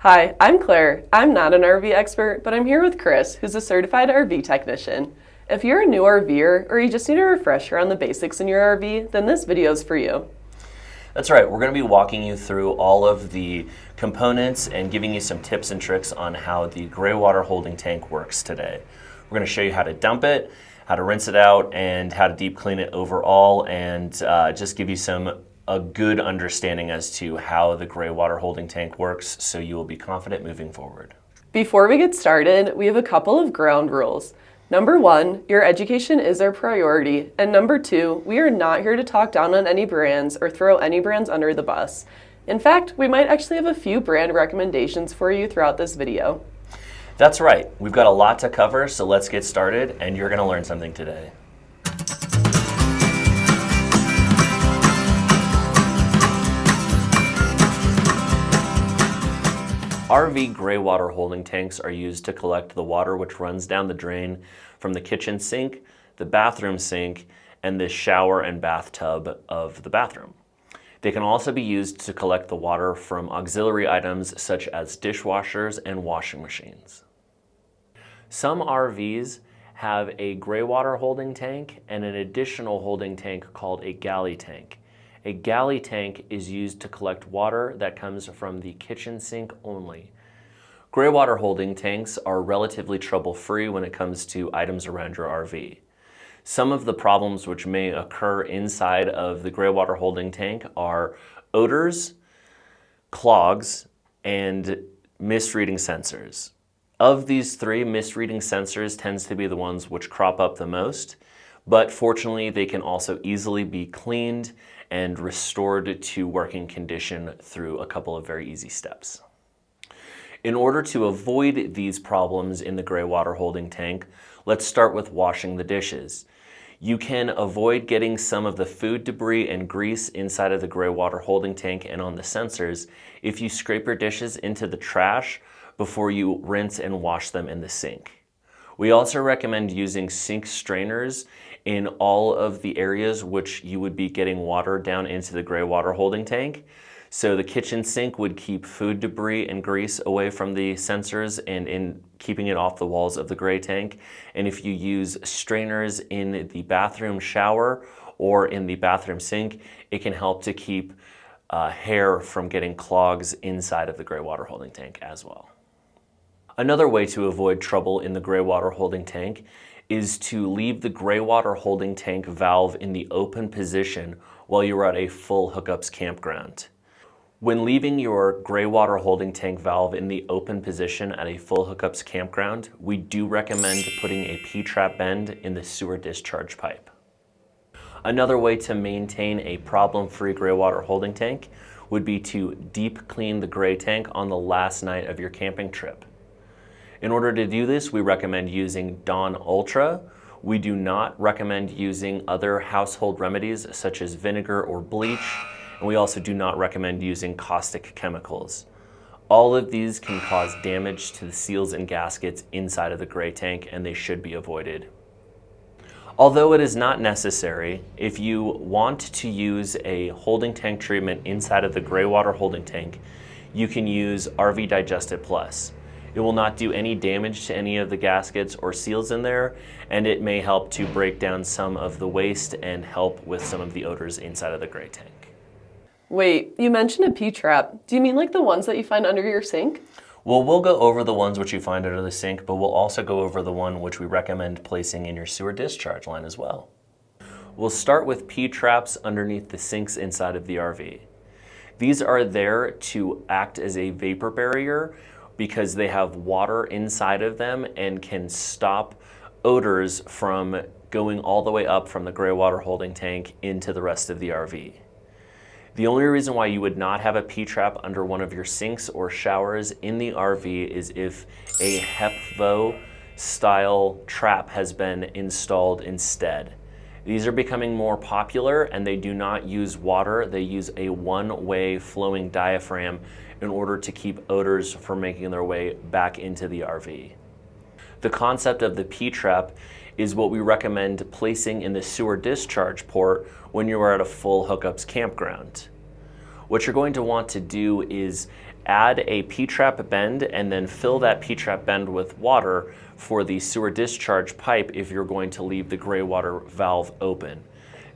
Hi, I'm Claire. I'm not an RV expert, but I'm here with Chris, who's a certified RV technician. If you're a new RVer or you just need a refresher on the basics in your RV, then this video is for you. That's right, we're going to be walking you through all of the components and giving you some tips and tricks on how the gray water holding tank works today. We're going to show you how to dump it, how to rinse it out, and how to deep clean it overall, and just give you a good understanding as to how the gray water holding tank works so you will be confident moving forward. Before we get started, we have a couple of ground rules. Number 1, your education is our priority, and number 2, we are not here to talk down on any brands or throw any brands under the bus. In fact, we might actually have a few brand recommendations for you throughout this video. That's right, we've got a lot to cover, so let's get started, and you're going to learn something today. RV gray water holding tanks are used to collect the water which runs down the drain from the kitchen sink, the bathroom sink, and the shower and bathtub of the bathroom. They can also be used to collect the water from auxiliary items such as dishwashers and washing machines. Some RVs have a gray water holding tank and an additional holding tank called a galley tank. A galley tank is used to collect water that comes from the kitchen sink only. Gray water holding tanks are relatively trouble-free when it comes to items around your RV. Some of the problems which may occur inside of the gray water holding tank are odors, clogs, and misreading sensors. Of these three, misreading sensors tends to be the ones which crop up the most, but fortunately they can also easily be cleaned and restored to working condition through a couple of very easy steps. In order to avoid these problems in the gray water holding tank, let's start with washing the dishes. You can avoid getting some of the food debris and grease inside of the gray water holding tank and on the sensors if you scrape your dishes into the trash before you rinse and wash them in the sink. We also recommend using sink strainers in all of the areas which you would be getting water down into the gray water holding tank. So the kitchen sink would keep food debris and grease away from the sensors and in keeping it off the walls of the gray tank. And if you use strainers in the bathroom shower or in the bathroom sink, it can help to keep hair from getting clogs inside of the gray water holding tank as well. Another way to avoid trouble in the gray water holding tank is to leave the gray water holding tank valve in the open position while you're at a full hookups campground. When leaving your gray water holding tank valve in the open position at a full hookups campground, we do recommend putting a P-trap bend in the sewer discharge pipe. Another way to maintain a problem-free gray water holding tank would be to deep clean the gray tank on the last night of your camping trip. In order to do this, we recommend using Dawn Ultra. We do not recommend using other household remedies such as vinegar or bleach, and we also do not recommend using caustic chemicals. All of these can cause damage to the seals and gaskets inside of the gray tank, and they should be avoided. Although it is not necessary, if you want to use a holding tank treatment inside of the gray water holding tank, you can use RV Digested Plus. It will not do any damage to any of the gaskets or seals in there, and it may help to break down some of the waste and help with some of the odors inside of the gray tank. Wait, you mentioned a P-trap. Do you mean like the ones that you find under your sink? Well, we'll go over the ones which you find under the sink, but we'll also go over the one which we recommend placing in your sewer discharge line as well. We'll start with P-traps underneath the sinks inside of the RV. These are there to act as a vapor barrier because they have water inside of them and can stop odors from going all the way up from the gray water holding tank into the rest of the RV. The only reason why you would not have a P-trap under one of your sinks or showers in the RV is if a HEPVO style trap has been installed instead. These are becoming more popular and they do not use water. They use a one-way flowing diaphragm in order to keep odors from making their way back into the RV. The concept of the P-trap is what we recommend placing in the sewer discharge port when you are at a full hookups campground. What you're going to want to do is add a P-trap bend and then fill that P-trap bend with water for the sewer discharge pipe if you're going to leave the gray water valve open.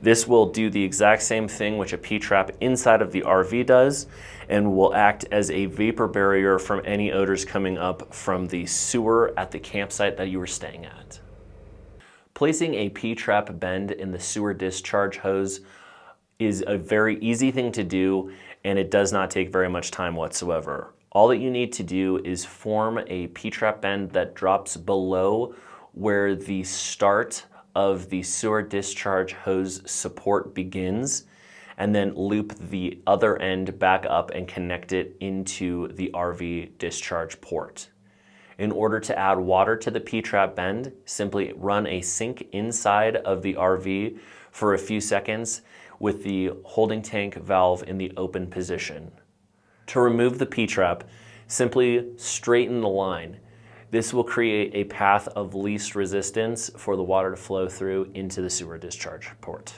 This will do the exact same thing which a P-trap inside of the RV does, and will act as a vapor barrier from any odors coming up from the sewer at the campsite that you were staying at. Placing a P-trap bend in the sewer discharge hose is a very easy thing to do, and it does not take very much time whatsoever. All that you need to do is form a P-trap bend that drops below where the start of the sewer discharge hose support begins, and then loop the other end back up and connect it into the RV discharge port. In order to add water to the P-trap bend, simply run a sink inside of the RV for a few seconds with the holding tank valve in the open position. To remove the P-trap, simply straighten the line. This will create a path of least resistance for the water to flow through into the sewer discharge port.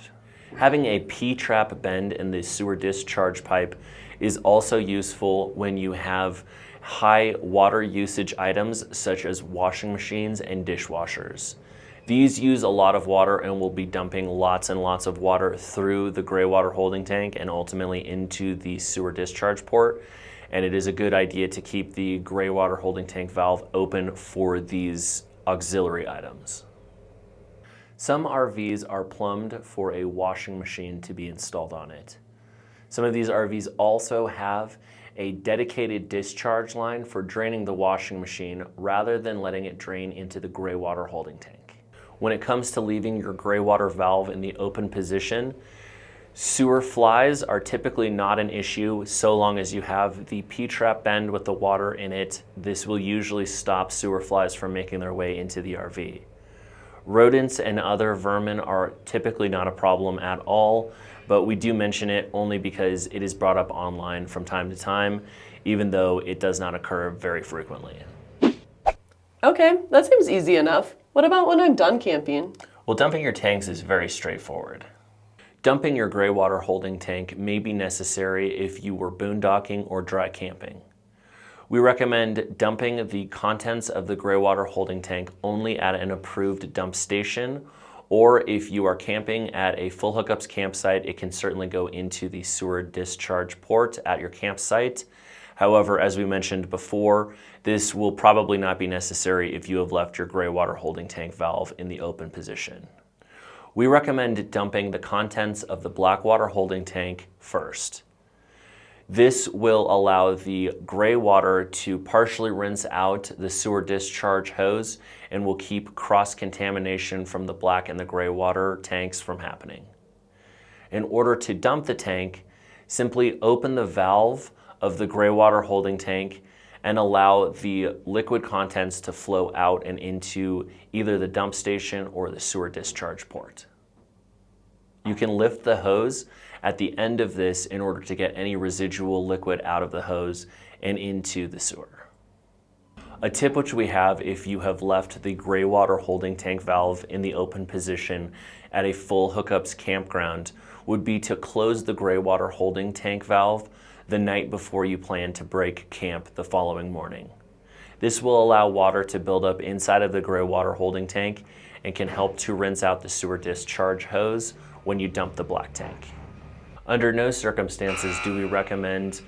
Having a P-trap bend in the sewer discharge pipe is also useful when you have high water usage items such as washing machines and dishwashers. These use a lot of water and will be dumping lots and lots of water through the gray water holding tank and ultimately into the sewer discharge port. And it is a good idea to keep the gray water holding tank valve open for these auxiliary items. Some RVs are plumbed for a washing machine to be installed on it. Some of these RVs also have a dedicated discharge line for draining the washing machine rather than letting it drain into the gray water holding tank. When it comes to leaving your gray water valve in the open position, sewer flies are typically not an issue so long as you have the P-trap bend with the water in it. This will usually stop sewer flies from making their way into the RV. Rodents and other vermin are typically not a problem at all, but we do mention it only because it is brought up online from time to time, even though it does not occur very frequently. Okay, that seems easy enough. What about when I'm done camping? Well, dumping your tanks is very straightforward. Dumping your gray water holding tank may be necessary if you were boondocking or dry camping. We recommend dumping the contents of the gray water holding tank only at an approved dump station, or if you are camping at a full hookups campsite, it can certainly go into the sewer discharge port at your campsite. However, as we mentioned before, this will probably not be necessary if you have left your gray water holding tank valve in the open position. We recommend dumping the contents of the black water holding tank first. This will allow the gray water to partially rinse out the sewer discharge hose and will keep cross-contamination from the black and the gray water tanks from happening. In order to dump the tank, simply open the valve of the gray water holding tank and allow the liquid contents to flow out and into either the dump station or the sewer discharge port. You can lift the hose at the end of this in order to get any residual liquid out of the hose and into the sewer. A tip which we have if you have left the gray water holding tank valve in the open position at a full hookups campground would be to close the gray water holding tank valve the night before you plan to break camp the following morning. This will allow water to build up inside of the gray water holding tank and can help to rinse out the sewer discharge hose when you dump the black tank. Under no circumstances do we recommend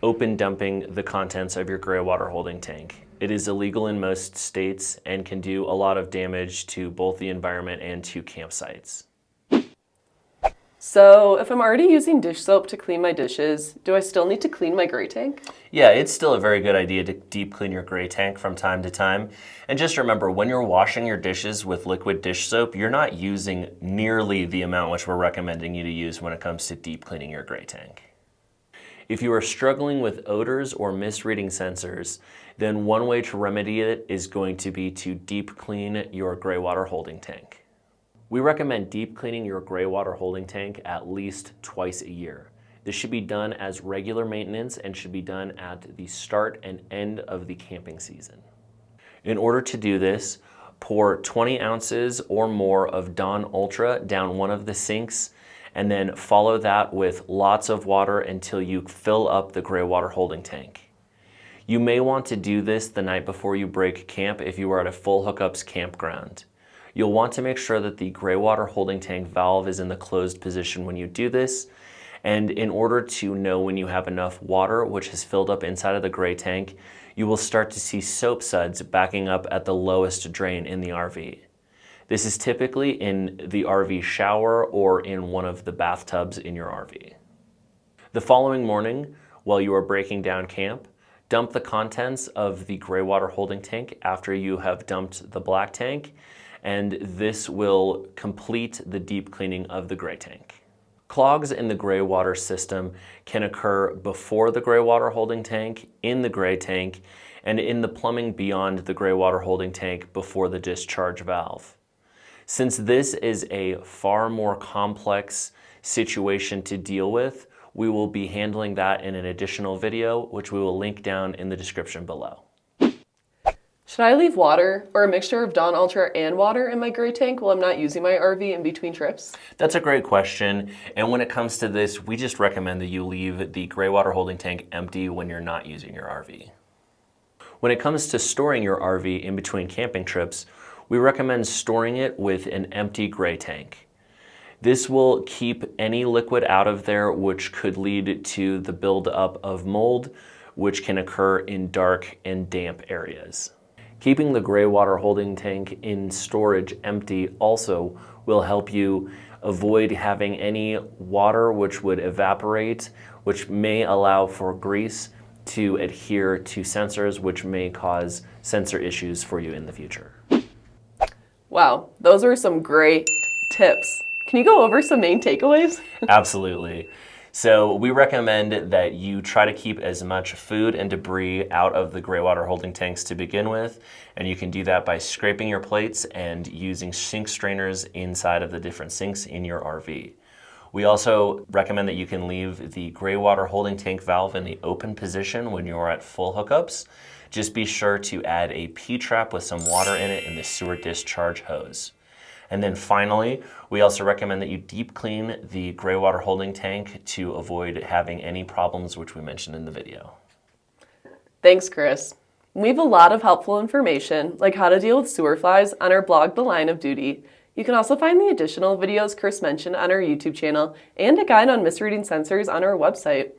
open dumping the contents of your gray water holding tank. It is illegal in most states and can do a lot of damage to both the environment and to campsites. So, if I'm already using dish soap to clean my dishes, do I still need to clean my gray tank? Yeah, it's still a very good idea to deep clean your gray tank from time to time. And just remember, when you're washing your dishes with liquid dish soap, you're not using nearly the amount which we're recommending you to use when it comes to deep cleaning your gray tank. If you are struggling with odors or misreading sensors, then one way to remedy it is going to be to deep clean your gray water holding tank. We recommend deep cleaning your gray water holding tank at least twice a year. This should be done as regular maintenance and should be done at the start and end of the camping season. In order to do this, pour 20 ounces or more of Dawn Ultra down one of the sinks and then follow that with lots of water until you fill up the gray water holding tank. You may want to do this the night before you break camp if you are at a full hookups campground. You'll want to make sure that the gray water holding tank valve is in the closed position when you do this. And in order to know when you have enough water, which has filled up inside of the gray tank, you will start to see soap suds backing up at the lowest drain in the RV. This is typically in the RV shower or in one of the bathtubs in your RV. The following morning, while you are breaking down camp, dump the contents of the gray water holding tank after you have dumped the black tank, and this will complete the deep cleaning of the gray tank. Clogs in the gray water system can occur before the gray water holding tank, in the gray tank, and in the plumbing beyond the gray water holding tank before the discharge valve. Since this is a far more complex situation to deal with, we will be handling that in an additional video, which we will link down in the description below. Should I leave water or a mixture of Dawn Ultra and water in my gray tank while I'm not using my RV in between trips? That's a great question. And when it comes to this, we just recommend that you leave the gray water holding tank empty when you're not using your RV. When it comes to storing your RV in between camping trips, we recommend storing it with an empty gray tank. This will keep any liquid out of there, which could lead to the buildup of mold, which can occur in dark and damp areas. Keeping the gray water holding tank in storage empty also will help you avoid having any water which would evaporate, which may allow for grease to adhere to sensors, which may cause sensor issues for you in the future. Wow, those were some great tips. Can you go over some main takeaways? Absolutely. So we recommend that you try to keep as much food and debris out of the gray water holding tanks to begin with, and you can do that by scraping your plates and using sink strainers inside of the different sinks in your RV. We also recommend that you can leave the gray water holding tank valve in the open position when you're at full hookups. Just be sure to add a P-trap with some water in it in the sewer discharge hose. And then finally, we also recommend that you deep clean the gray water holding tank to avoid having any problems which we mentioned in the video. Thanks, Chris. We have a lot of helpful information, like how to deal with sewer flies, on our blog, The Line of Duty. You can also find the additional videos Chris mentioned on our YouTube channel and a guide on misreading sensors on our website.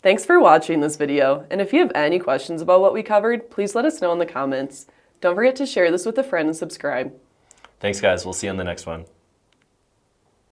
Thanks for watching this video, and if you have any questions about what we covered, please let us know in the comments. Don't forget to share this with a friend and subscribe. Thanks, guys. We'll see you on the next one.